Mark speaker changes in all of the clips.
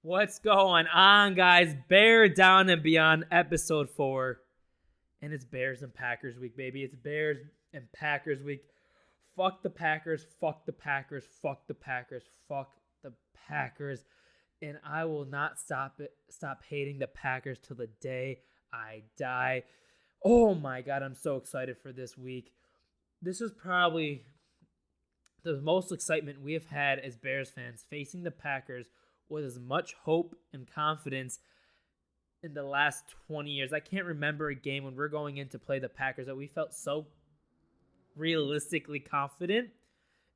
Speaker 1: What's going on, guys? Bear Down and Beyond, episode 4. And it's Bears and Packers week, baby. It's Bears and Packers week. Fuck the Packers, fuck the Packers, fuck the Packers, fuck the Packers. And I will not stop hating the Packers till the day I die. Oh my God, I'm so excited for this week. This is probably the most excitement we have had as Bears fans facing the Packers with as much hope and confidence in the last 20 years. I can't remember a game when we're going in to play the Packers that we felt so realistically confident,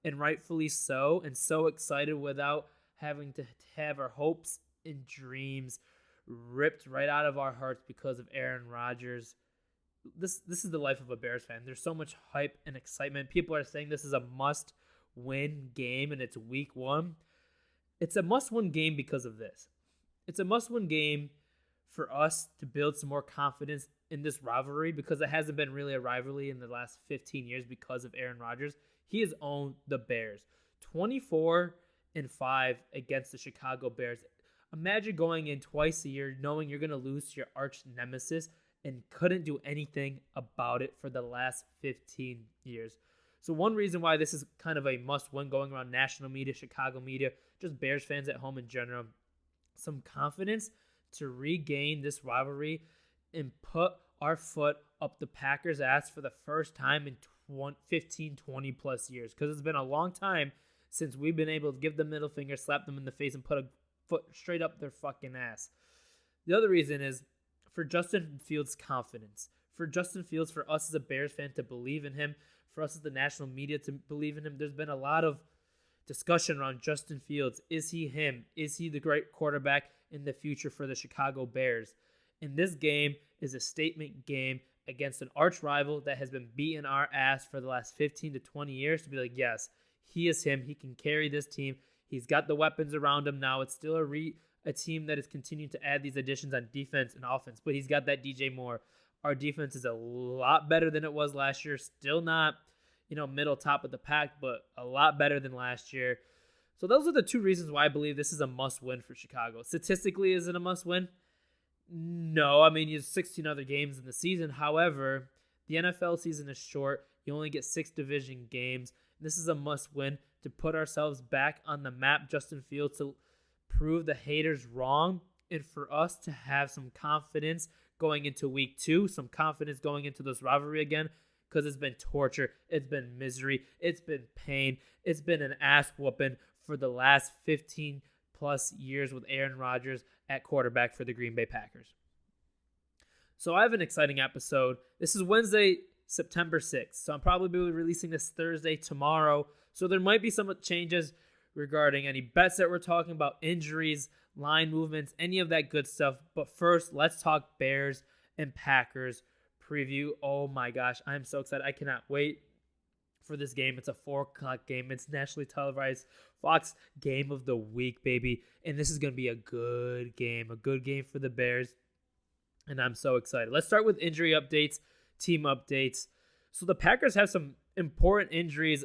Speaker 1: and rightfully so, and so excited without having to have our hopes and dreams ripped right out of our hearts because of Aaron Rodgers. This is the life of a Bears fan. There's so much hype and excitement. People are saying this is a must-win game, and it's week 1. It's a must-win game because of this. It's a must-win game for us to build some more confidence in this rivalry, because it hasn't been really a rivalry in the last 15 years because of Aaron Rodgers. He has owned the Bears. 24-5 against the Chicago Bears. Imagine going in twice a year knowing you're going to lose to your arch nemesis and couldn't do anything about it for the last 15 years. So one reason why this is kind of a must-win going around national media, Chicago media, just Bears fans at home in general, some confidence to regain this rivalry and put our foot up the Packers' ass for the first time in 15, 20 plus years. Because it's been a long time since we've been able to give the middle finger, slap them in the face, and put a foot straight up their fucking ass. The other reason is for Justin Fields' confidence. For Justin Fields, for us as a Bears fan to believe in him, for us as the national media to believe in him. There's been a lot of discussion around Justin Fields. Is he him? Is he the great quarterback in the future for the Chicago Bears? And this game is a statement game against an arch rival that has been beating our ass for the last 15 to 20 years to be like, yes, he is him. He can carry this team. He's got the weapons around him now. It's still a team that is continuing to add these additions on defense and offense, but he's got that DJ Moore. Our defense is a lot better than it was last year. Still not, middle top of the pack, but a lot better than last year. So those are the two reasons why I believe this is a must-win for Chicago. Statistically, is it a must-win? No. I mean, you have 16 other games in the season. However, the NFL season is short. You only get 6 division games. This is a must-win to put ourselves back on the map, Justin Fields, to prove the haters wrong, and for us to have some confidence going into week 2, some confidence going into this rivalry again, because it's been torture, it's been misery, it's been pain, it's been an ass whooping for the last 15 plus years with Aaron Rodgers at quarterback for the Green Bay Packers. So I have an exciting episode. This is Wednesday, September 6th, so I'm probably releasing this Thursday tomorrow, so there might be some changes regarding any bets that we're talking about, injuries, line movements, any of that good stuff. But first, let's talk Bears and Packers preview. Oh my gosh, I'm so excited. I cannot wait for this game. It's a 4 o'clock game. It's nationally televised. Fox game of the week, baby. And this is going to be a good game for the Bears. And I'm so excited. Let's start with injury updates, team updates. So the Packers have some important injuries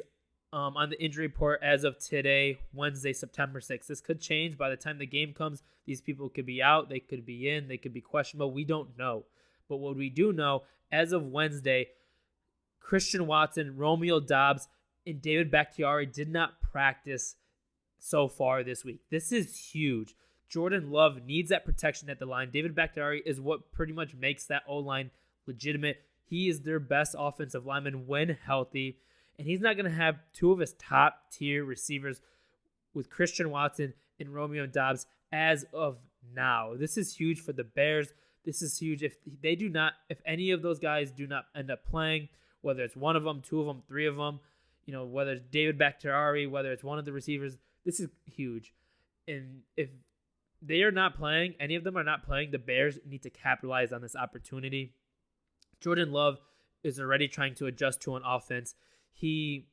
Speaker 1: on the injury report as of today, Wednesday, September 6th. This could change by the time the game comes. These people could be out. They could be in. They could be questionable. We don't know. But what we do know, as of Wednesday, Christian Watson, Romeo Doubs, and David Bakhtiari did not practice so far this week. This is huge. Jordan Love needs that protection at the line. David Bakhtiari is what pretty much makes that O-line legitimate. He is their best offensive lineman when healthy. And he's not going to have 2 of his top-tier receivers with Christian Watson and Romeo Doubs as of now. This is huge for the Bears. This is huge. If any of those guys do not end up playing, whether it's one of them, 2 of them, 3 of them, whether it's David Bakhtiari, whether it's one of the receivers, this is huge. And if they are not playing, any of them are not playing, the Bears need to capitalize on this opportunity. Jordan Love is already trying to adjust to an offense. He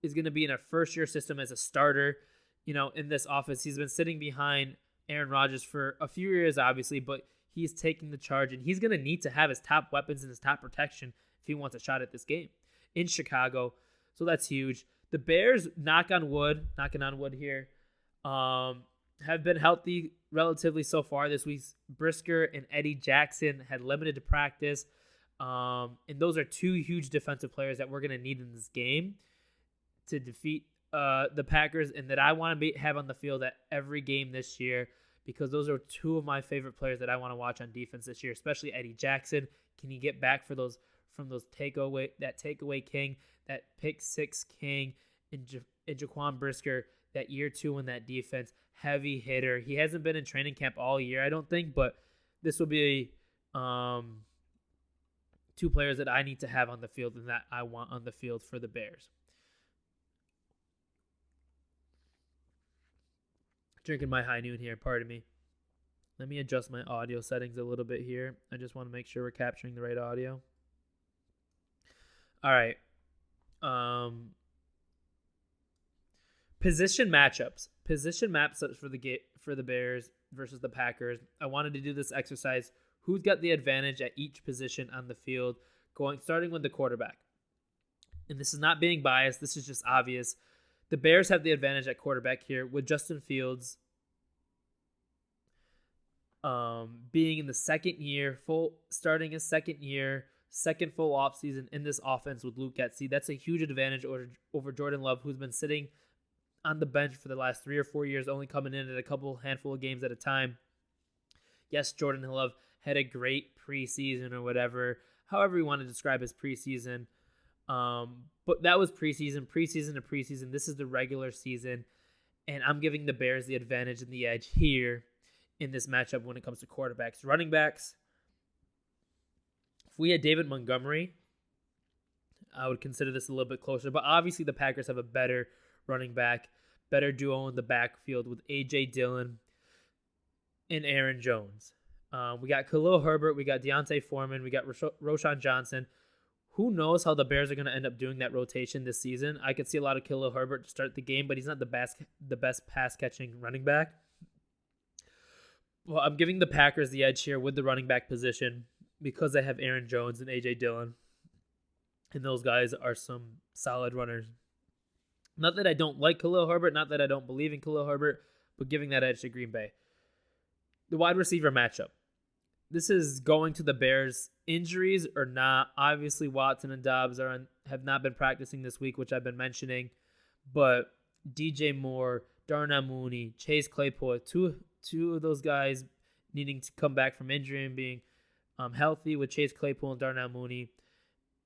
Speaker 1: is going to be in a first-year system as a starter, in this offense. He's been sitting behind Aaron Rodgers for a few years, obviously, but he's taking the charge, and he's going to need to have his top weapons and his top protection if he wants a shot at this game in Chicago. So that's huge. The Bears, knocking on wood here, have been healthy relatively so far this week. Brisker and Eddie Jackson had limited practice. And those are two huge defensive players that we're going to need in this game to defeat the Packers, and that I want to have on the field at every game this year, because those are two of my favorite players that I want to watch on defense this year, especially Eddie Jackson. Can he get back from those takeaway king, that pick six king, and Jaquan Brisker, that year two in that defense, heavy hitter. He hasn't been in training camp all year, I don't think, but this will be two players that I need to have on the field and that I want on the field for the Bears. Drinking my high noon here, pardon me. Let me adjust my audio settings a little bit here. I just want to make sure we're capturing the right audio. All right. Position matchups for the Bears versus the Packers. I wanted to do this exercise. Who's got the advantage at each position on the field, starting with the quarterback. And this is not being biased. This is just obvious. The Bears have the advantage at quarterback here, with Justin Fields being in the second year, starting his second year, second full offseason in this offense with Luke Getsy. That's a huge advantage over Jordan Love, who's been sitting on the bench for the last 3 or 4 years, only coming in at a handful of games at a time. Yes, Jordan Love had a great preseason or however you want to describe his preseason. But that was preseason to preseason. This is the regular season, and I'm giving the Bears the advantage and the edge here in this matchup when it comes to quarterbacks. Running backs, if we had David Montgomery, I would consider this a little bit closer, but obviously the Packers have a better running back, better duo in the backfield with A.J. Dillon and Aaron Jones. We got Khalil Herbert, we got Deontay Foreman, we got Roschon Johnson. Who knows how the Bears are going to end up doing that rotation this season? I could see a lot of Khalil Herbert to start the game, but he's not the best pass-catching running back. Well, I'm giving the Packers the edge here with the running back position because they have Aaron Jones and A.J. Dillon, and those guys are some solid runners. Not that I don't like Khalil Herbert, not that I don't believe in Khalil Herbert, but giving that edge to Green Bay. The wide receiver matchup. This is going to the Bears. Injuries or not, obviously Watson and Dobbs have not been practicing this week, which I've been mentioning. But DJ Moore, Darnell Mooney, Chase Claypool, two of those guys needing to come back from injury and being healthy, with Chase Claypool and Darnell Mooney.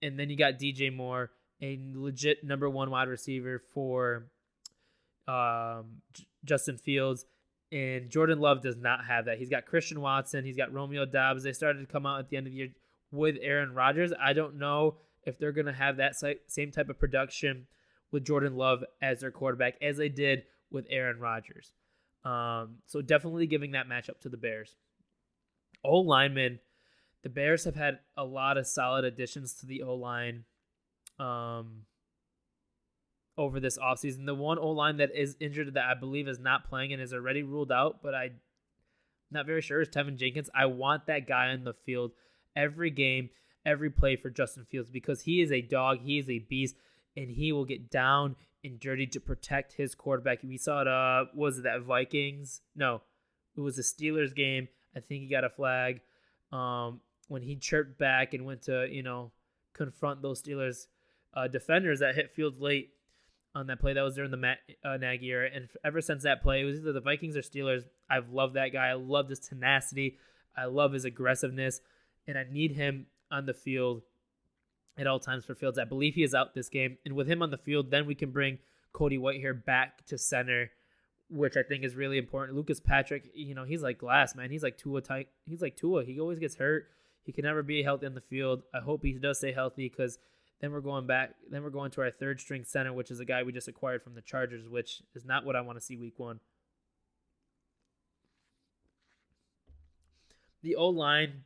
Speaker 1: And then you got DJ Moore, a legit number one wide receiver for Justin Fields. And Jordan Love does not have that. He's got Christian Watson. He's got Romeo Doubs. They started to come out at the end of the year with Aaron Rodgers. I don't know if they're going to have that same type of production with Jordan Love as their quarterback as they did with Aaron Rodgers. So definitely giving that matchup to the Bears. O-linemen, the Bears have had a lot of solid additions to the O-line over this offseason. The one O-line that is injured that I believe is not playing and is already ruled out, but I'm not very sure, is Tevin Jenkins. I want that guy on the field every game, every play for Justin Fields, because he is a dog, he is a beast, and he will get down and dirty to protect his quarterback. We saw it, was it that Vikings? No, it was a Steelers game. I think he got a flag when he chirped back and went to, confront those Steelers defenders that hit Fields late on that play. That was during the Matt Nagy era. And ever since that play, it was either the Vikings or Steelers. I've loved that guy. I love his tenacity. I love his aggressiveness. And I need him on the field at all times for Fields. I believe he is out this game. And with him on the field, then we can bring Cody Whitehair back to center, which I think is really important. Lucas Patrick, he's like glass, man. He's like Tua. He's like Tua. He always gets hurt. He can never be healthy on the field. I hope he does stay healthy, because then we're going back. Then we're going to our third string center, which is a guy we just acquired from the Chargers, which is not what I want to see week one. The O-line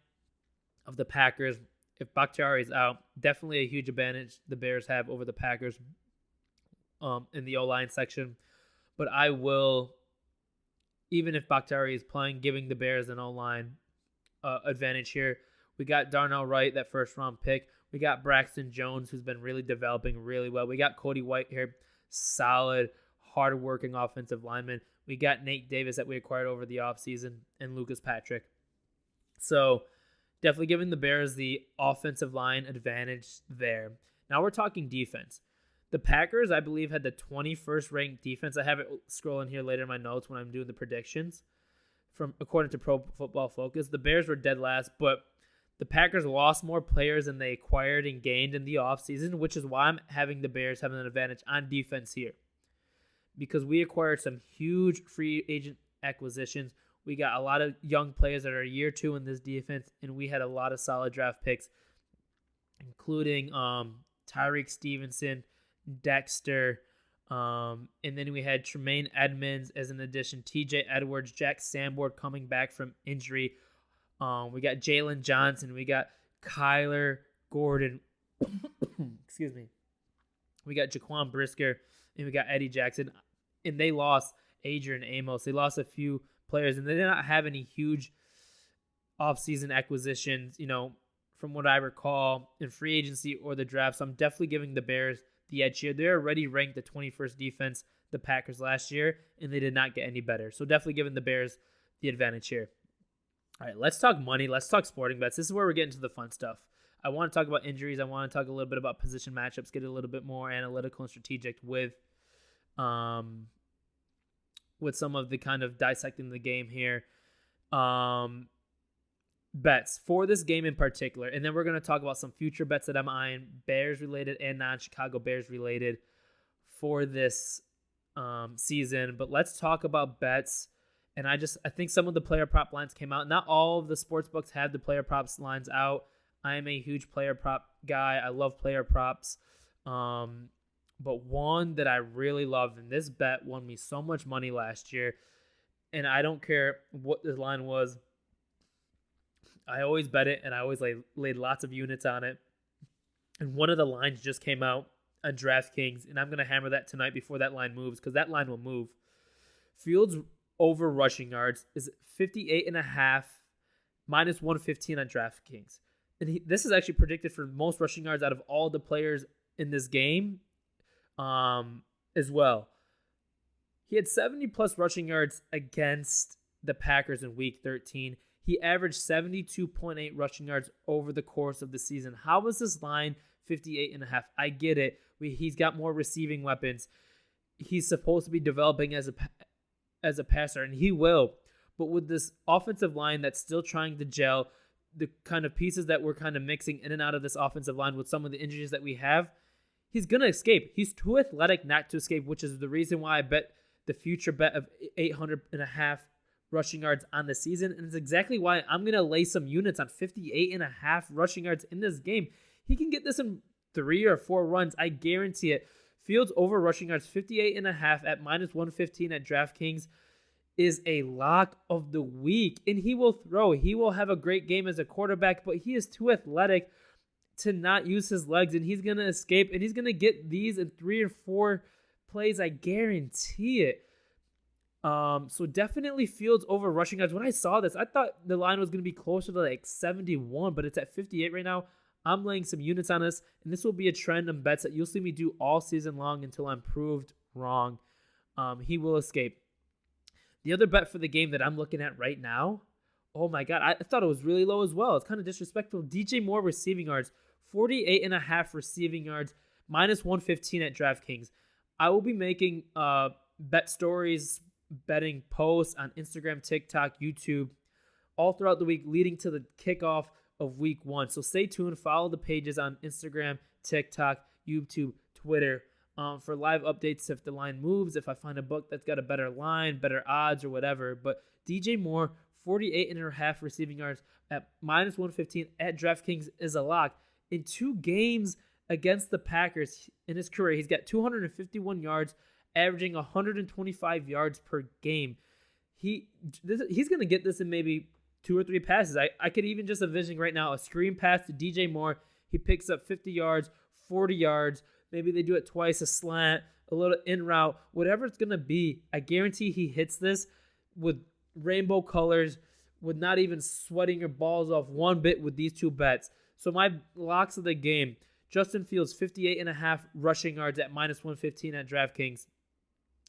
Speaker 1: of the Packers, if Bakhtiari is out, definitely a huge advantage the Bears have over the Packers in the O-line section. But I will, even if Bakhtiari is playing, giving the Bears an O-line advantage here. We got Darnell Wright, that first-round pick. We got Braxton Jones, who's been really developing really well. We got Cody Whitehair, solid, hard-working offensive lineman. We got Nate Davis that we acquired over the offseason and Lucas Patrick. So definitely giving the Bears the offensive line advantage there. Now we're talking defense. The Packers, I believe, had the 21st ranked defense. I have it scrolling here later in my notes when I'm doing the predictions. According to Pro Football Focus, the Bears were dead last, but the Packers lost more players than they acquired and gained in the offseason, which is why I'm having the Bears having an advantage on defense here. Because we acquired some huge free agent acquisitions. We got a lot of young players that are year 2 in this defense, and we had a lot of solid draft picks, including Tyreek Stevenson, Dexter, and then we had Tremaine Edmonds as an addition, TJ Edwards, Jack Sanborn coming back from injury. We got Jalen Johnson. We got Kyler Gordon. Excuse me. We got Jaquan Brisker, and we got Eddie Jackson. And they lost Adrian Amos. They lost a few players, and they did not have any huge offseason acquisitions, from what I recall, in free agency or the draft. So I'm definitely giving the Bears the edge here. They're already ranked the 21st defense, the Packers last year, and they did not get any better. So definitely giving the Bears the advantage here. All right, let's talk money. Let's talk sporting bets. This is where we're getting to the fun stuff. I want to talk about injuries. I want to talk a little bit about position matchups, get a little bit more analytical and strategic with some of the kind of dissecting the game here. Bets for this game in particular. And then we're going to talk about some future bets that I'm eyeing, Bears related and non-Chicago Bears related for this season. But let's talk about bets. And I think some of the player prop lines came out. Not all of the sports books have the player props lines out. I am a huge player prop guy. I love player props. But one that I really love, and this bet won me so much money last year, and I don't care what the line was. I always bet it, and I always laid lots of units on it. And one of the lines just came out on DraftKings, and I'm going to hammer that tonight before that line moves, because that line will move. Fields over rushing yards is 58.5, minus 115 on DraftKings. And this is actually predicted for most rushing yards out of all the players in this game as well. He had 70-plus rushing yards against the Packers in Week 13. He averaged 72.8 rushing yards over the course of the season. How was this line 58.5? I get it. He's got more receiving weapons. He's supposed to be developing as a passer, and he will. But with this offensive line that's still trying to gel, the kind of pieces that we're kind of mixing in and out of this offensive line with some of the injuries that we have, he's going to escape. He's too athletic not to escape, which is the reason why I bet the future bet of 800.5 rushing yards on the season. And it's exactly why I'm going to lay some units on 58.5 rushing yards in this game. He can get this in 3 or 4 runs. I guarantee it. Fields over rushing yards 58.5 at minus 115 at DraftKings is a lock of the week. And he will throw. He will have a great game as a quarterback, but he is too athletic to not use his legs, and he's going to escape, and he's going to get these in 3 or 4 plays. I guarantee it. So definitely Fields over rushing yards. When I saw this, I thought the line was going to be closer to like 71, but it's at 58 right now. I'm laying some units on this, and this will be a trend in bets that you'll see me do all season long until I'm proved wrong. He will escape. The other bet for the game that I'm looking at right now, oh my God, I thought it was really low as well. It's kind of disrespectful. DJ Moore receiving yards, 48.5 receiving yards, minus 115 at DraftKings. I will be making bet stories, betting posts on Instagram, TikTok, YouTube, all throughout the week leading to the kickoff of Week 1. So stay tuned. Follow the pages on Instagram, TikTok, YouTube, Twitter for live updates if the line moves, if I find a book that's got a better line, better odds, or whatever. But DJ Moore, 48.5 receiving yards at minus 115 at DraftKings is a lock. In 2 games against the Packers in his career, he's got 251 yards, averaging 125 yards per game. He's going to get this in maybe 2 or 3 passes. I could even just envision right now a screen pass to DJ Moore. He picks up 50 yards, 40 yards. Maybe they do it twice, a slant, a little in route, whatever it's going to be. I guarantee he hits this with rainbow colors, with not even sweating your balls off one bit with these 2 bets. So my locks of the game, Justin Fields, 58.5 rushing yards at minus 115 at DraftKings.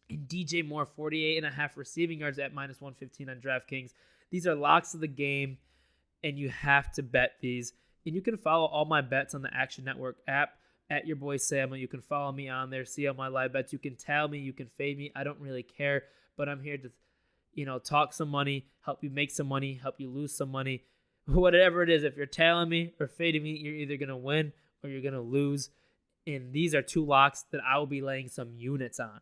Speaker 1: And DJ Moore, 48.5 receiving yards at minus 115 on DraftKings. These are locks of the game, and you have to bet these. And you can follow all my bets on the Action Network app at your boy Samuel. You can follow me on there, see all my live bets. You can tell me, you can fade me. I don't really care, but I'm here to, talk some money, help you make some money, help you lose some money. Whatever it is, if you're tailing me or fading me, you're either going to win or you're going to lose. And these are two locks that I will be laying some units on.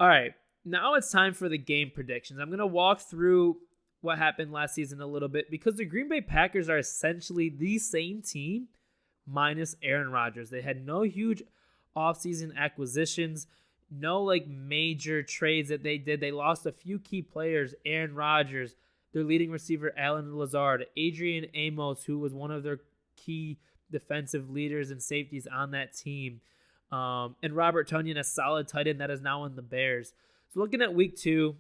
Speaker 1: All right, now it's time for the game predictions. I'm going to walk through what happened last season a little bit because the Green Bay Packers are essentially the same team minus Aaron Rodgers. They had no huge offseason acquisitions, no major trades that they did. They lost a few key players, Aaron Rodgers, their leading receiver, Allen Lazard, Adrian Amos, who was one of their key defensive leaders and safeties on that team. And Robert Tonyan, a solid tight end that is now in the Bears. So looking at week 2,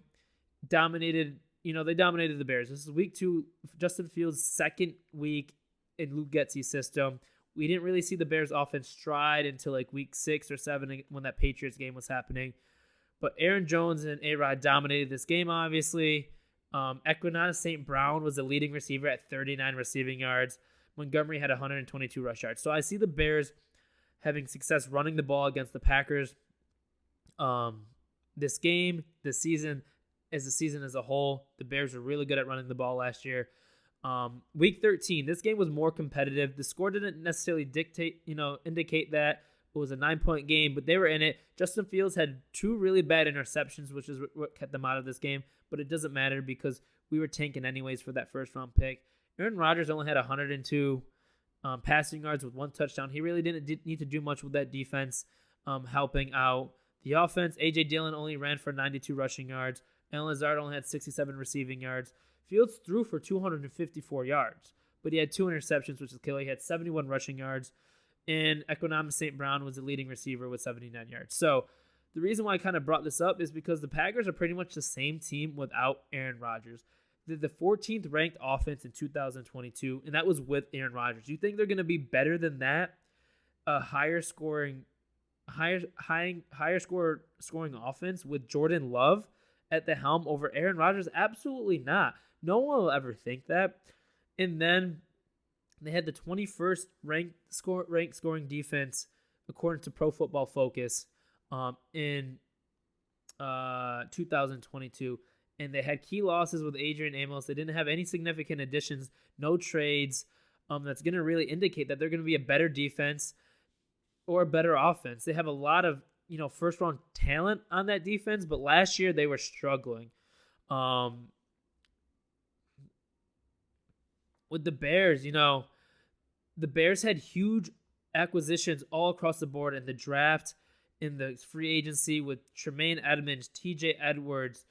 Speaker 1: they dominated the Bears. This is week 2, Justin Fields' second week in Luke Getsy's system. We didn't really see the Bears offense stride until week 6 or 7 when that Patriots game was happening. But Aaron Jones and A-Rod dominated this game, obviously. Equanimeous St. Brown was the leading receiver at 39 receiving yards. Montgomery had 122 rush yards. So I see the Bears having success running the ball against the Packers. This season as a whole, the Bears were really good at running the ball last year. Week 13, this game was more competitive. The score didn't necessarily indicate that it was a 9-point game, but they were in it. Justin Fields had 2 really bad interceptions, which is what kept them out of this game, but it doesn't matter because we were tanking anyways for that first-round pick. Aaron Rodgers only had 102 passing yards with 1 touchdown. He really didn't need to do much with that defense helping out the offense. A.J. Dillon only ran for 92 rushing yards. Allen Lazard only had 67 receiving yards. Fields threw for 254 yards, but he had 2 interceptions, which is killer. He had 71 rushing yards, and Equanimeous St. Brown was the leading receiver with 79 yards. So the reason why I kind of brought this up is because the Packers are pretty much the same team without Aaron Rodgers. They're the 14th ranked offense in 2022, and that was with Aaron Rodgers. You think they're going to be better than that? A higher scoring offense with Jordan Love at the helm over Aaron Rodgers? Absolutely not. No one will ever think that. And then they had the 21st ranked scoring defense according to Pro Football Focus in 2022. And they had key losses with Adrian Amos. They didn't have any significant additions, no trades. That's going to really indicate that they're going to be a better defense or a better offense. They have a lot of first-round talent on that defense, but last year they were struggling. With the Bears, the Bears had huge acquisitions all across the board in the draft, in the free agency with Tremaine Edmonds, TJ Edwards.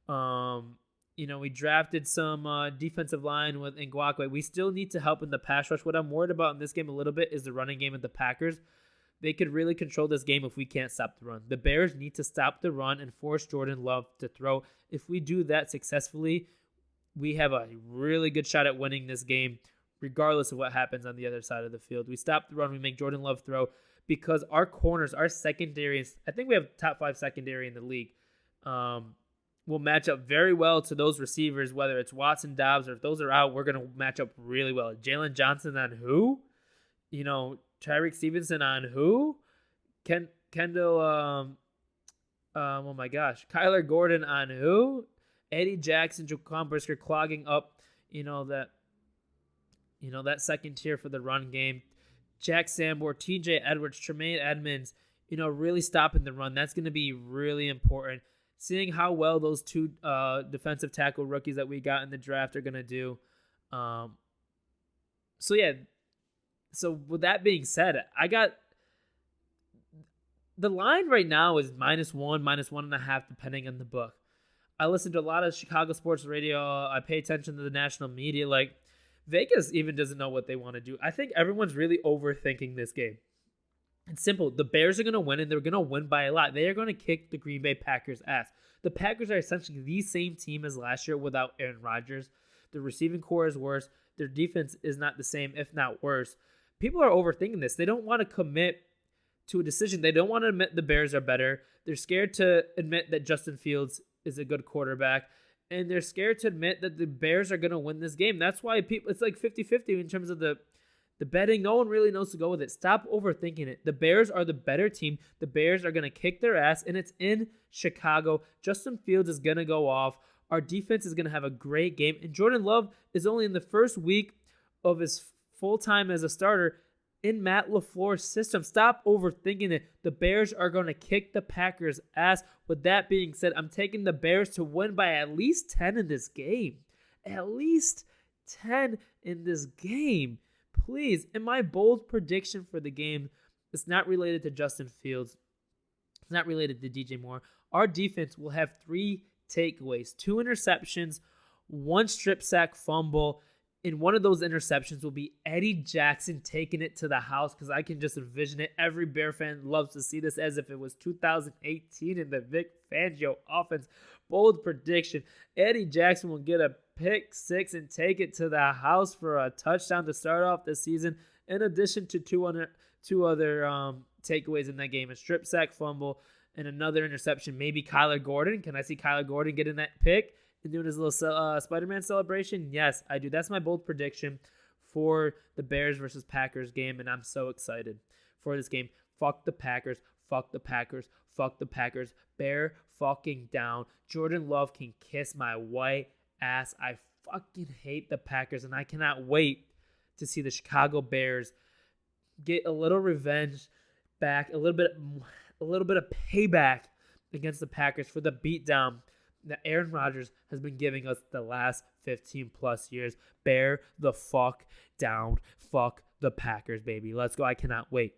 Speaker 1: We drafted some defensive line with Ngakoue. We still need to help in the pass rush. What I'm worried about in this game a little bit is the running game of the Packers. They could really control this game if we can't stop the run. The Bears need to stop the run and force Jordan Love to throw. If we do that successfully, we have a really good shot at winning this game, regardless of what happens on the other side of the field. We stop the run, we make Jordan Love throw, because our corners, our secondary, I think we have top 5 secondary in the league, will match up very well to those receivers, whether it's Watson, Dobbs, or if those are out, we're going to match up really well. Jalen Johnson on who? Tyreek Stevenson on who? Kendall, oh my gosh, Kyler Gordon on who? Eddie Jackson, Jaquan Brisker clogging up, that second tier for the run game. Jack Sanborn, TJ Edwards, Tremaine Edmonds, really stopping the run. That's going to be really important. Seeing how well those 2 defensive tackle rookies that we got in the draft are going to do. So with that being said, I got the line right now is -1, -1.5, depending on the book. I listen to a lot of Chicago sports radio. I pay attention to the national media. Vegas even doesn't know what they want to do. I think everyone's really overthinking this game. It's simple. The Bears are going to win, and they're going to win by a lot. They are going to kick the Green Bay Packers' ass. The Packers are essentially the same team as last year without Aaron Rodgers. The receiving core is worse. Their defense is not the same, if not worse. People are overthinking this. They don't want to commit to a decision. They don't want to admit the Bears are better. They're scared to admit that Justin Fields is a good quarterback. And they're scared to admit that the Bears are going to win this game. That's why it's like 50-50 in terms of the betting. No one really knows to go with it. Stop overthinking it. The Bears are the better team. The Bears are going to kick their ass, and it's in Chicago. Justin Fields is going to go off. Our defense is going to have a great game. And Jordan Love is only in the first week of his full time as a starter in Matt LaFleur's system. Stop overthinking it. The Bears are going to kick the Packers' ass. With that being said, I'm taking the Bears to win by at least 10 in this game. At least 10 in this game. Please. And my bold prediction for the game is not related to Justin Fields. It's not related to DJ Moore. Our defense will have 3 takeaways, 2 interceptions, 1 strip sack fumble. And one of those interceptions will be Eddie Jackson taking it to the house, because I can just envision it. Every Bear fan loves to see this as if it was 2018 in the Vic Fangio offense. Bold prediction. Eddie Jackson will get a pick 6 and take it to the house for a touchdown to start off the season, in addition to two other takeaways in that game, a strip sack fumble and another interception. Maybe Kyler Gordon. Can I see Kyler Gordon getting that pick and doing his little Spider-Man celebration? Yes, I do. That's my bold prediction for the Bears versus Packers game, and I'm so excited for this game. Fuck the Packers. Fuck the Packers. Fuck the Packers. Bear fucking down. Jordan Love can kiss my white ass. I fucking hate the Packers, and I cannot wait to see the Chicago Bears get a little revenge back, a little bit of payback against the Packers for the beatdown that Aaron Rodgers has been giving us the last 15 plus years. Bear the fuck down. Fuck the Packers, baby. Let's go. I cannot wait.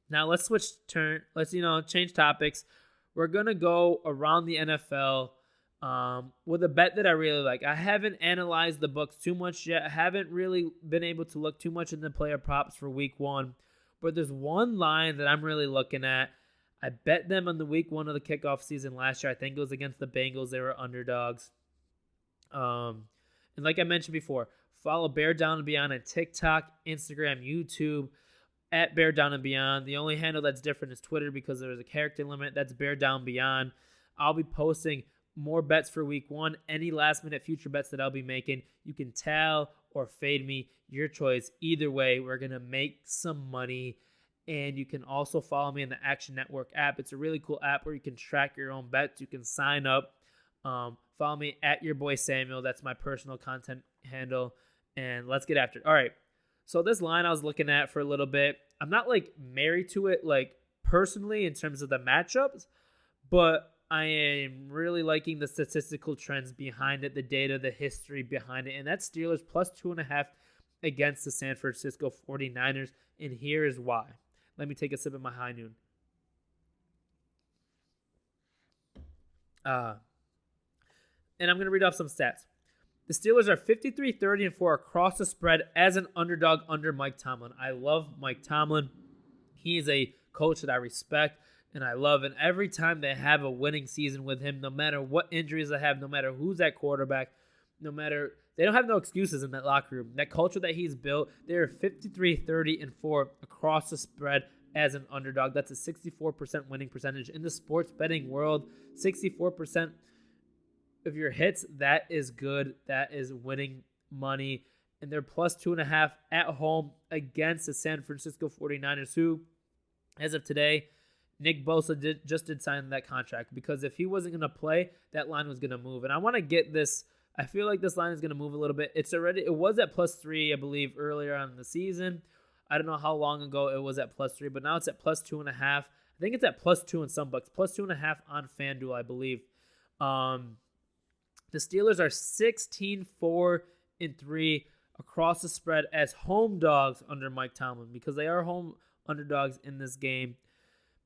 Speaker 1: Now let's change topics. We're going to go around the NFL with a bet that I really like. I haven't analyzed the books too much yet. I haven't really been able to look too much into player props for week 1. But there's one line that I'm really looking at. I bet them on the week 1 of the kickoff season last year. I think it was against the Bengals. They were underdogs. And like I mentioned before, follow Bear Down and Beyond on TikTok, Instagram, YouTube, at Bear Down and Beyond. The only handle that's different is Twitter because there's a character limit. That's Bear Down Beyond. I'll be posting more bets for week 1. Any last-minute future bets that I'll be making, you can tell or fade me. Your choice. Either way, we're going to make some money. And you can also follow me in the Action Network app. It's a really cool app where you can track your own bets. You can sign up. Follow me at your boy Samuel. That's my personal content handle. And let's get after it. All right. So this line I was looking at for a little bit. I'm not like married to it like personally in terms of the matchups, but I am really liking the statistical trends behind it, the data, the history behind it. And that's Steelers plus 2.5 against the San Francisco 49ers. And here is why. Let me take a sip of my high noon. And I'm going to read off some stats. The Steelers are 53-30-4 across the spread as an underdog under Mike Tomlin. I love Mike Tomlin. He is a coach that I respect and I love. And every time they have a winning season with him, no matter what injuries they have, no matter who's at quarterback, they don't have no excuses in that locker room. That culture that he's built, they're 53-30-4 across the spread as an underdog. That's a 64% winning percentage in the sports betting world. 64% of your hits, that is good. That is winning money. And they're plus 2.5 at home against the San Francisco 49ers, who, as of today, Nick Bosa just did sign that contract, because if he wasn't going to play, that line was going to move. And I want to get this. I feel like this line is going to move a little bit. It was at plus 3, I believe, earlier on in the season. I don't know how long ago it was at plus 3, but now it's at plus 2.5. I think it's at plus 2 in some books, plus 2.5 on FanDuel, I believe. The Steelers are 16-4-3 across the spread as home dogs under Mike Tomlin, because they are home underdogs in this game.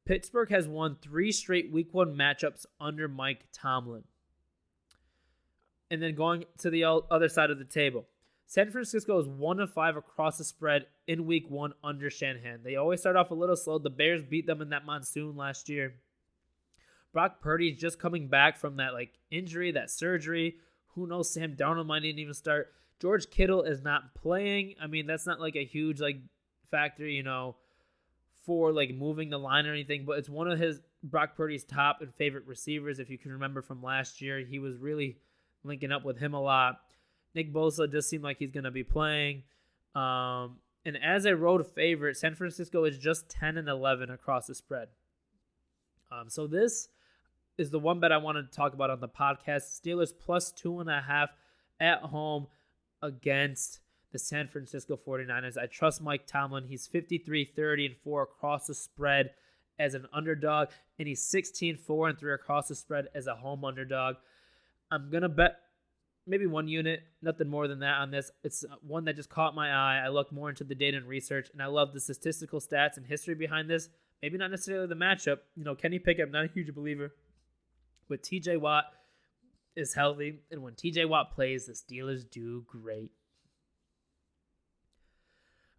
Speaker 1: Pittsburgh has won 3 straight week 1 matchups under Mike Tomlin. And then going to the other side of the table, San Francisco is 1-5 across the spread in week 1 under Shanahan. They always start off a little slow. The Bears beat them in that monsoon last year. Brock Purdy is just coming back from that injury, that surgery. Who knows? Sam Darnold might not even start. George Kittle is not playing. I mean, that's not a huge factor, for like moving the line or anything, but it's one of his Brock Purdy's top and favorite receivers. If you can remember from last year, he was really linking up with him a lot. Nick Bosa does seem like he's going to be playing. And as a road favorite, San Francisco is just 10-11 across the spread. So this is the one bet I wanted to talk about on the podcast. Steelers plus 2.5 at home against the San Francisco 49ers. I trust Mike Tomlin. He's 53-30-4 across the spread as an underdog, and he's 16-4-3 across the spread as a home underdog. I'm going to bet maybe one unit, nothing more than that on this. It's one that just caught my eye. I looked more into the data and research, and I love the statistical stats and history behind this. Maybe not necessarily the matchup. Kenny Pickett, not a huge believer, but TJ Watt is healthy, and when TJ Watt plays, the Steelers do great.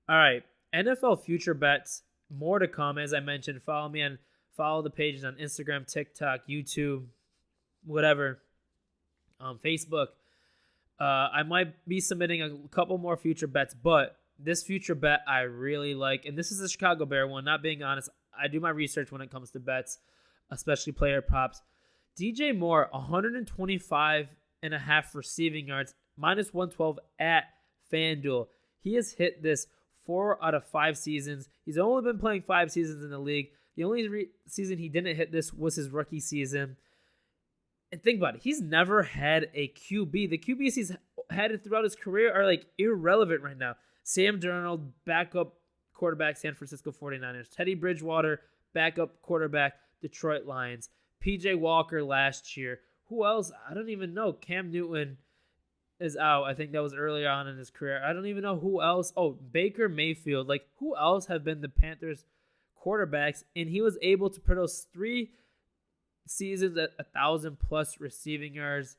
Speaker 1: All right, NFL future bets, more to come. As I mentioned, follow the pages on Instagram, TikTok, YouTube, whatever, Facebook. I might be submitting a couple more future bets, but this future bet I really like, and this is a Chicago Bear one. Not being honest, I do my research when it comes to bets, especially player props. DJ Moore, 125.5 receiving yards, minus 112 at FanDuel. He has hit this 4 out of 5 seasons. He's only been playing 5 seasons in the league. The only season he didn't hit this was his rookie season. And think about it. He's never had a QB. The QBs he's had throughout his career are like irrelevant right now. Sam Darnold, backup quarterback, San Francisco 49ers. Teddy Bridgewater, backup quarterback, Detroit Lions. PJ Walker last year. Who else? I don't even know. Cam Newton is out. I think that was earlier on in his career. I don't even know who else. Oh, Baker Mayfield. Like, who else have been the Panthers quarterbacks? And he was able to produce 3 seasons at 1,000+ receiving yards.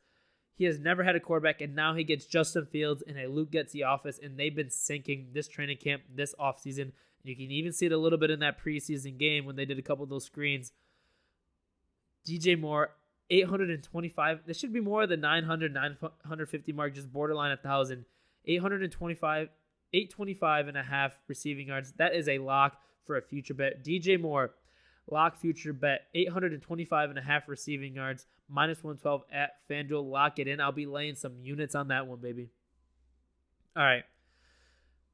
Speaker 1: He has never had a quarterback, and now he gets Justin Fields in a Luke Getsy office, and they've been sinking this training camp, this offseason. And you can even see it a little bit in that preseason game when they did a couple of those screens. DJ Moore, 825. This should be more than 900, 950 mark, just borderline 1,000. 825.5 receiving yards. That is a lock for a future bet. DJ Moore, lock future bet. 825.5 receiving yards, minus 112 at FanDuel. Lock it in. I'll be laying some units on that one, baby. All right.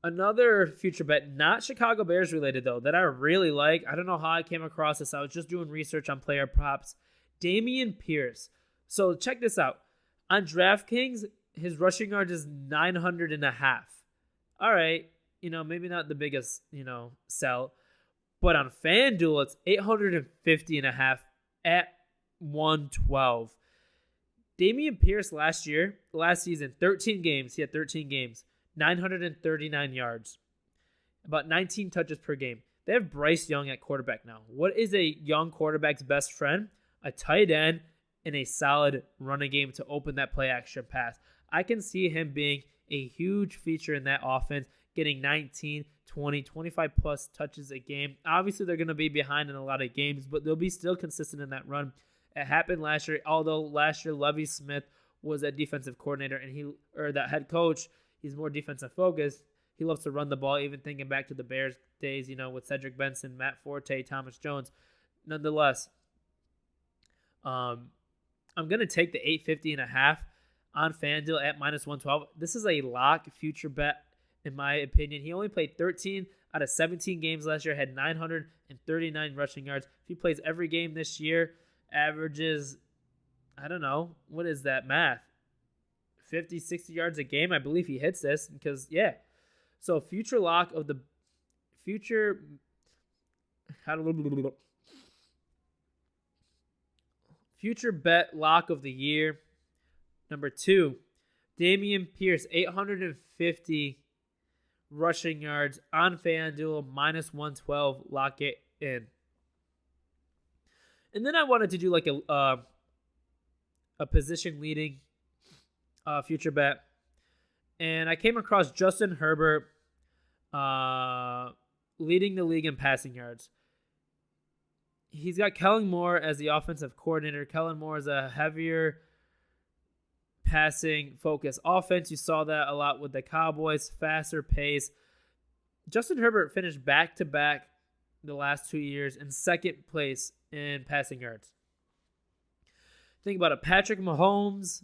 Speaker 1: Another future bet, not Chicago Bears related though, that I really like. I don't know how I came across this. I was just doing research on player props. Dameon Pierce. So check this out. On DraftKings, his rushing yards is 900.5. All right. Maybe not the biggest, sell. But on FanDuel, it's 850.5 at 112. Dameon Pierce last season, 13 games. He had 13 games. 939 yards. About 19 touches per game. They have Bryce Young at quarterback now. What is a young quarterback's best friend? A tight end and a solid running game to open that play action pass. I can see him being a huge feature in that offense, getting 19, 20, 25+ touches a game. Obviously, they're going to be behind in a lot of games, but they'll be still consistent in that run. It happened last year, although last year Lovie Smith was that defensive coordinator or that head coach. He's more defensive focused. He loves to run the ball, even thinking back to the Bears days, with Cedric Benson, Matt Forte, Thomas Jones. Nonetheless, I'm going to take the 850.5 on FanDuel at minus 112. This is a lock future bet, in my opinion. He only played 13 out of 17 games last year, had 939 rushing yards. If he plays every game this year, averages, I don't know, what is that math? 50, 60 yards a game. I believe he hits this because, yeah. So future lock of the future, future bet lock of the year. Number 2, Dameon Pierce, 850 rushing yards on FanDuel, minus 112. Lock it in. And then I wanted to do like a position leading future bet. And I came across Justin Herbert leading the league in passing yards. He's got Kellen Moore as the offensive coordinator. Kellen Moore is a heavier passing focus offense. You saw that a lot with the Cowboys, faster pace. Justin Herbert finished back-to-back the last 2 years and second place in passing yards. Think about it. Patrick Mahomes,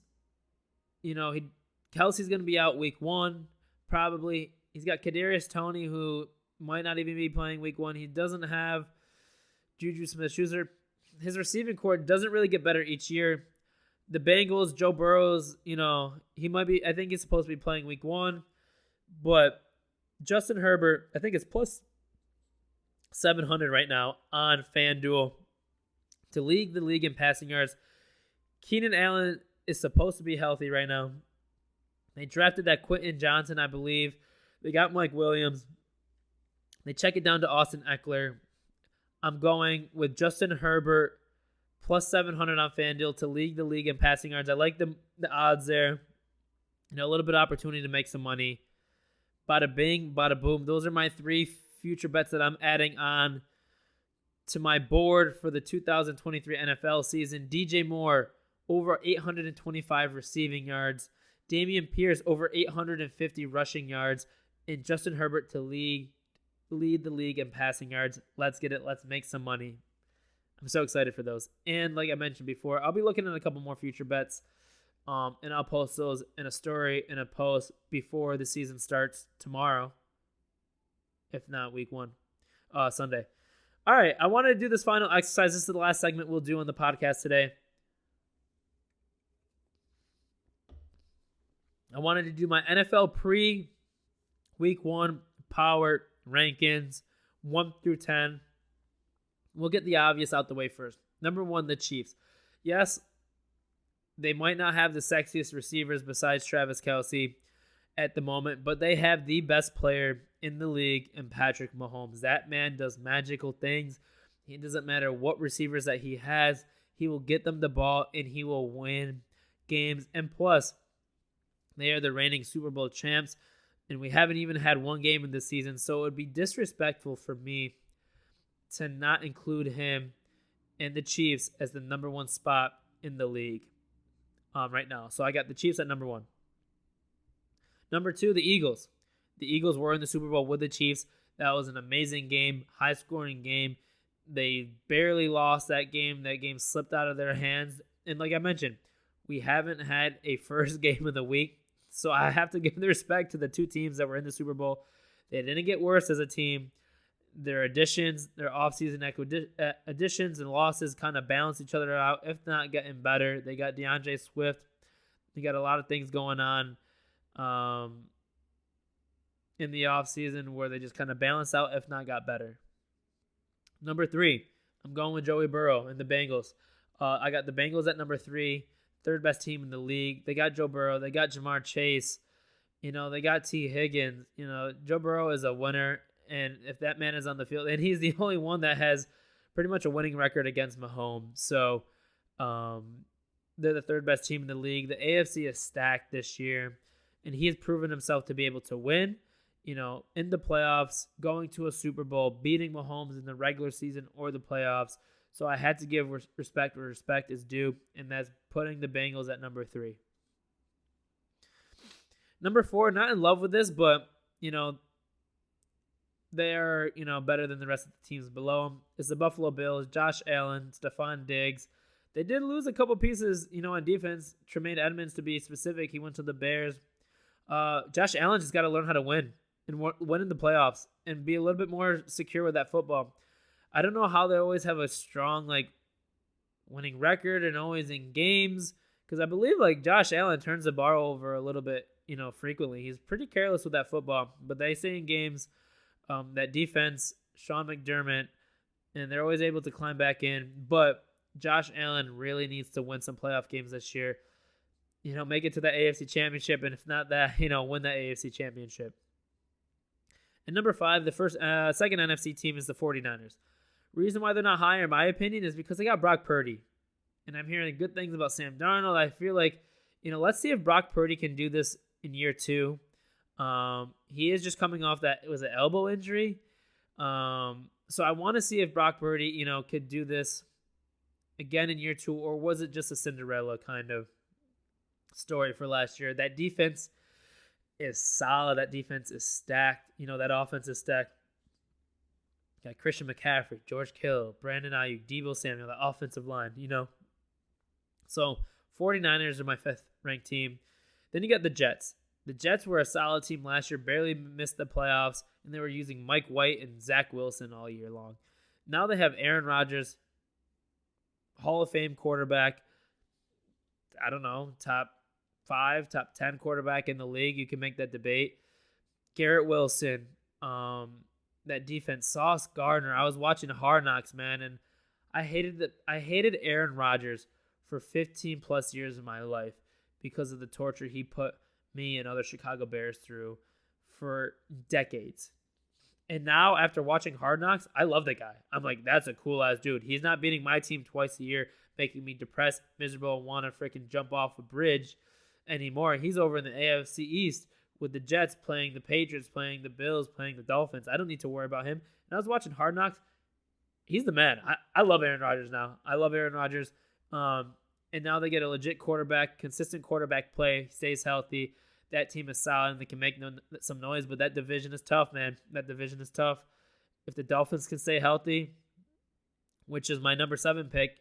Speaker 1: Kelsey's going to be out week 1, probably. He's got Kadarius Toney, who might not even be playing week 1. He doesn't have Juju Smith-Schuster. His receiving core doesn't really get better each year. The Bengals, Joe Burrow's, he might be, I think he's supposed to be playing week 1. But Justin Herbert, I think it's plus 700 right now on FanDuel to lead the league in passing yards. Keenan Allen is supposed to be healthy right now. They drafted that Quentin Johnson, I believe. They got Mike Williams. They check it down to Austin Eckler. I'm going with Justin Herbert plus 700 on FanDuel to lead the league in passing yards. I like the odds there. A little bit of opportunity to make some money. Bada bing, bada boom. Those are my 3 future bets that I'm adding on to my board for the 2023 NFL season. DJ Moore, over 825 receiving yards. Dameon Pierce, over 850 rushing yards. And Justin Herbert to lead the league in passing yards. Let's get it. Let's make some money. I'm so excited for those. And like I mentioned before, I'll be looking at a couple more future bets. And I'll post those in a story, in a post before the season starts tomorrow. If not week 1, Sunday. All right, I wanted to do this final exercise. This is the last segment we'll do on the podcast today. I wanted to do my NFL pre-week 1 power rankings, 1 through 10. We'll get the obvious out the way first. Number 1, the Chiefs. Yes, they might not have the sexiest receivers besides Travis Kelce at the moment, but they have the best player in the league in Patrick Mahomes. That man does magical things. It doesn't matter what receivers that he has. He will get them the ball, and he will win games. And plus, they are the reigning Super Bowl champs, and we haven't even had one game in this season, so it would be disrespectful for me to not include him and the Chiefs as the number 1 spot in the league right now. So I got the Chiefs at number 1. Number 2, the Eagles. The Eagles were in the Super Bowl with the Chiefs. That was an amazing game, high-scoring game. They barely lost that game. That game slipped out of their hands. And like I mentioned, we haven't had a first game of the week. So I have to give the respect to the 2 teams that were in the Super Bowl. They didn't get worse as a team. Their additions, their offseason additions and losses kind of balance each other out, if not getting better. They got DeAndre Swift. They got a lot of things going on in the offseason where they just kind of balance out, if not got better. Number 3, I'm going with Joey Burrow and the Bengals. I got the Bengals at number 3, third best team in the league. They got Joe Burrow. They got Jamar Chase. They got T. Higgins. Joe Burrow is a winner. And if that man is on the field, and he's the only one that has pretty much a winning record against Mahomes. So they're the third best team in the league. The AFC is stacked this year, and he has proven himself to be able to win, in the playoffs, going to a Super Bowl, beating Mahomes in the regular season or the playoffs. So I had to give respect where respect is due, and that's putting the Bengals at number 3. Number 4, not in love with this, but, they are, better than the rest of the teams below them. It's the Buffalo Bills, Josh Allen, Stephon Diggs. They did lose a couple pieces, on defense. Tremaine Edmonds, to be specific, he went to the Bears. Josh Allen just got to learn how to win and win in the playoffs and be a little bit more secure with that football. I don't know how they always have a strong, winning record and always in games, because I believe, Josh Allen turns the bar over a little bit, frequently. He's pretty careless with that football, but they say in games, that defense, Sean McDermott, and they're always able to climb back in. But Josh Allen really needs to win some playoff games this year. Make it to the AFC Championship, and if not that, win the AFC Championship. And number 5, the second NFC team is the 49ers. Reason why they're not higher, in my opinion, is because they got Brock Purdy. And I'm hearing good things about Sam Darnold. I feel like, let's see if Brock Purdy can do this in year 2. He is just coming off that, it was an elbow injury. So I want to see if Brock Purdy, could do this again in year 2, or was it just a Cinderella kind of story for last year? That defense is solid. That defense is stacked. That offense is stacked. Got Christian McCaffrey, George Kittle, Brandon Ayuk, Deebo Samuel, the offensive line, So 49ers are my 5th ranked team. Then you got the Jets. The Jets were a solid team last year, barely missed the playoffs, and they were using Mike White and Zach Wilson all year long. Now they have Aaron Rodgers, Hall of Fame quarterback, I don't know, top 5, top 10 quarterback in the league. You can make that debate. Garrett Wilson, that defense, Sauce Gardner. I was watching Hard Knocks, man, and I hated Aaron Rodgers for 15 plus years of my life because of the torture he put me and other Chicago Bears through for decades. And now, after watching Hard Knocks, I love the guy. I'm like, that's a cool-ass dude. He's not beating my team twice a year, making me depressed, miserable, and want to freaking jump off a bridge anymore. He's over in the AFC East with the Jets playing the Patriots, playing the Bills, playing the Dolphins. I don't need to worry about him. And I was watching Hard Knocks. He's the man. I love Aaron Rodgers now. I love Aaron Rodgers. And now they get a legit quarterback, consistent quarterback play, stays healthy. That team is solid and they can make some noise, but that division is tough, man. That division is tough. If the Dolphins can stay healthy, which is my number 7 pick,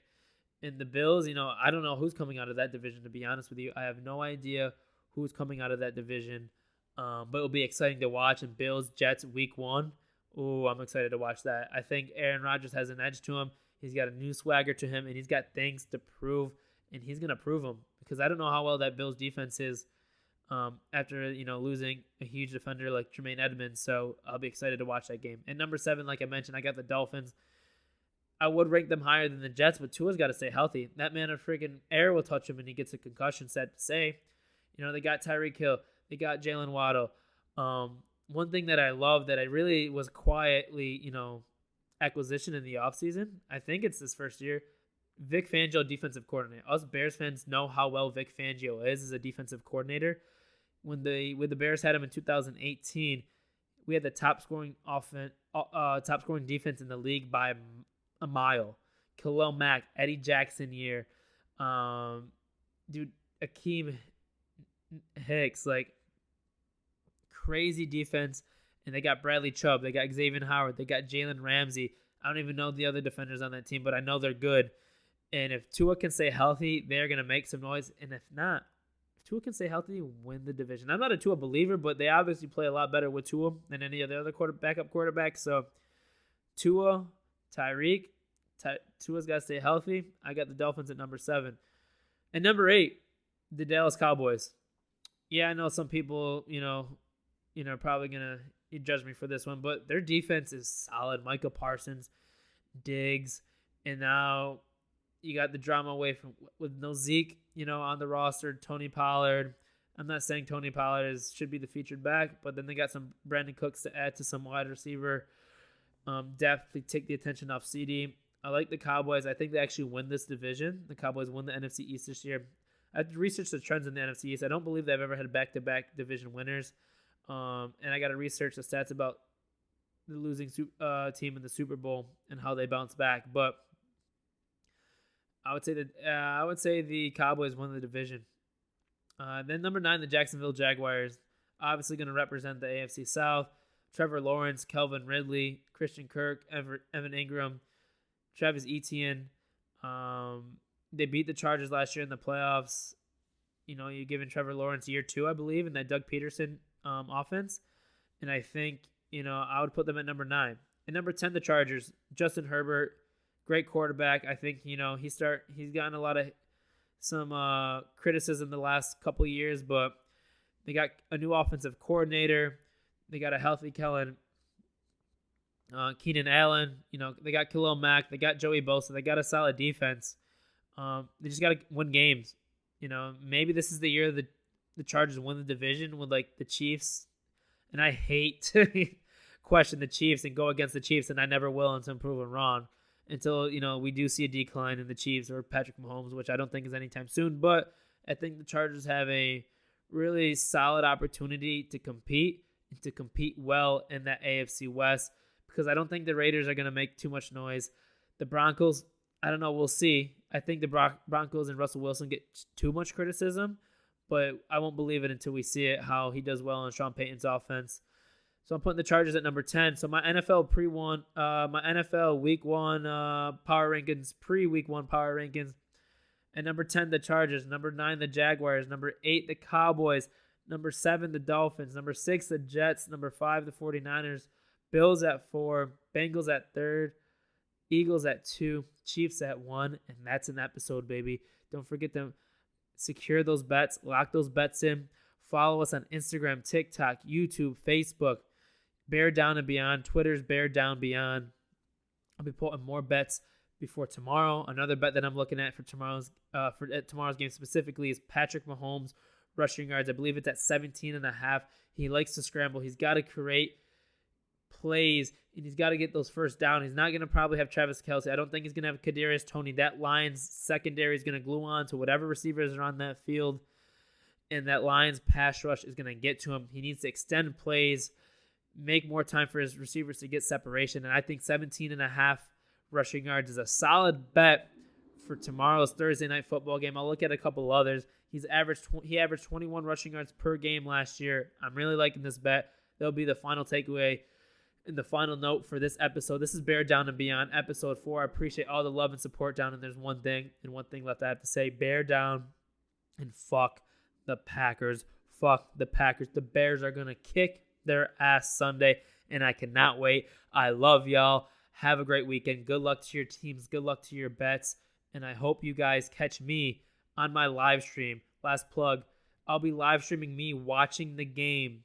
Speaker 1: and the Bills, I don't know who's coming out of that division, to be honest with you. I have no idea who's coming out of that division, but it'll be exciting to watch. And Bills, Jets, week 1. Ooh, I'm excited to watch that. I think Aaron Rodgers has an edge to him. He's got a new swagger to him, and he's got things to prove, and he's going to prove them because I don't know how well that Bills defense is after, losing a huge defender like Tremaine Edmonds. So I'll be excited to watch that game. And number 7, like I mentioned, I got the Dolphins. I would rank them higher than the Jets, but Tua's got to stay healthy. That man of freaking air will touch him and he gets a concussion, sad to say. They got Tyreek Hill. They got Jalen Waddle. One thing that I love that I really was quietly, acquisition in the offseason, I think it's this first year, Vic Fangio, defensive coordinator. Us Bears fans know how well Vic Fangio is as a defensive coordinator. When the Bears had him in 2018, we had the top scoring defense in the league by a mile. Khalil Mack, Eddie Jackson year, Akeem Hicks, like crazy defense. And they got Bradley Chubb, they got Xavier Howard, they got Jalen Ramsey. I don't even know the other defenders on that team, but I know they're good. And if Tua can stay healthy, they're going to make some noise. And if not, if Tua can stay healthy, win the division. I'm not a Tua believer, but they obviously play a lot better with Tua than any of the other backup quarterbacks. So Tua, Tyreek, Tua's got to stay healthy. I got the Dolphins at number 7. And number 8, the Dallas Cowboys. Yeah, I know some people, are probably going to judge me for this one, but their defense is solid. Micah Parsons, Diggs, and now you got the drama away with no Zeke, on the roster. Tony Pollard. I'm not saying Tony Pollard should be the featured back, but then they got some Brandon Cooks to add to some wide receiver depth to take the attention off CD. I like the Cowboys. I think they actually win this division. The Cowboys won the NFC East this year. I have to research the trends in the NFC East. I don't believe they've ever had back-to-back division winners. And I got to research the stats about the losing team in the Super Bowl and how they bounce back. But I would say the Cowboys won the division. Then number 9, the Jacksonville Jaguars, obviously going to represent the AFC South. Trevor Lawrence, Calvin Ridley, Christian Kirk, Evan Ingram, Travis Etienne. They beat the Chargers last year in the playoffs. You're giving Trevor Lawrence year 2, I believe, in that Doug Peterson offense. And I think, I would put them at number 9. And number 10, the Chargers. Justin Herbert, great quarterback. I think, he's gotten a lot of some criticism the last couple of years, but they got a new offensive coordinator. They got a healthy Keenan Allen. They got Khalil Mack. They got Joey Bosa. They got a solid defense. They just got to win games. Maybe this is the year the Chargers win the division with like the Chiefs. And I hate to question the Chiefs and go against the Chiefs, and I never will until I'm proven wrong. Until, we do see a decline in the Chiefs or Patrick Mahomes, which I don't think is anytime soon. But I think the Chargers have a really solid opportunity to compete well in that AFC West, because I don't think the Raiders are going to make too much noise. The Broncos, I don't know. We'll see. I think the Broncos and Russell Wilson get too much criticism, but I won't believe it until we see it, how he does well in Sean Payton's offense. So I'm putting the Chargers at number 10. So my NFL my NFL Week 1 power rankings, pre-Week 1 power rankings. At number 10, the Chargers. Number 9, the Jaguars. Number 8, the Cowboys. Number 7, the Dolphins. Number 6, the Jets. Number 5, the 49ers. Bills at 4. Bengals at 3rd. Eagles at 2. Chiefs at 1. And that's an episode, baby. Don't forget to secure those bets. Lock those bets in. Follow us on Instagram, TikTok, YouTube, Facebook. Bear Down and Beyond. Twitter's Bear Down Beyond. I'll be putting more bets before tomorrow. Another bet that I'm looking at for tomorrow's game specifically is Patrick Mahomes rushing yards. I believe it's at 17.5. He likes to scramble. He's got to create plays, and he's got to get those first down. He's not going to probably have Travis Kelce. I don't think he's going to have Kadarius Toney. That Lions secondary is going to glue on to whatever receivers are on that field, and that Lions pass rush is going to get to him. He needs to extend plays, make more time for his receivers to get separation, and I think 17.5 rushing yards is a solid bet for tomorrow's Thursday night football game. I'll look at a couple others. He averaged 21 rushing yards per game last year. I'm really liking this bet. That'll be the final takeaway and the final note for this episode. This is Bear Down and Beyond, episode 4. I appreciate all the love and support down, and there's one thing left I have to say. Bear down and fuck the Packers. Fuck the Packers. The Bears are going to kick their ass Sunday, and I cannot wait. I love y'all. Have a great weekend. Good luck to your teams. Good luck to your bets. And I hope you guys catch me on my live stream. Last plug, I'll be live streaming me watching the game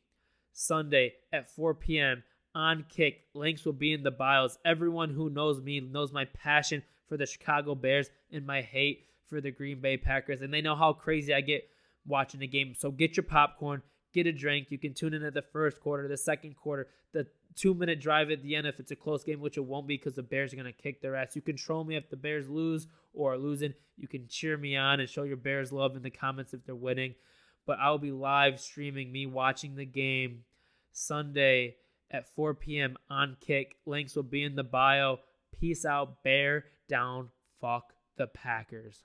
Speaker 1: Sunday at 4 p.m. on Kick. Links will be in the bios. Everyone who knows me knows my passion for the Chicago Bears and my hate for the Green Bay Packers. And they know how crazy I get watching the game. So get your popcorn. Get a drink. You can tune in at the first quarter, the second quarter, the 2-minute drive at the end if it's a close game, which it won't be because the Bears are going to kick their ass. You can troll me if the Bears lose or are losing. You can cheer me on and show your Bears love in the comments if they're winning. But I'll be live streaming me watching the game Sunday at 4 p.m. on Kick. Links will be in the bio. Peace out. Bear down. Fuck the Packers.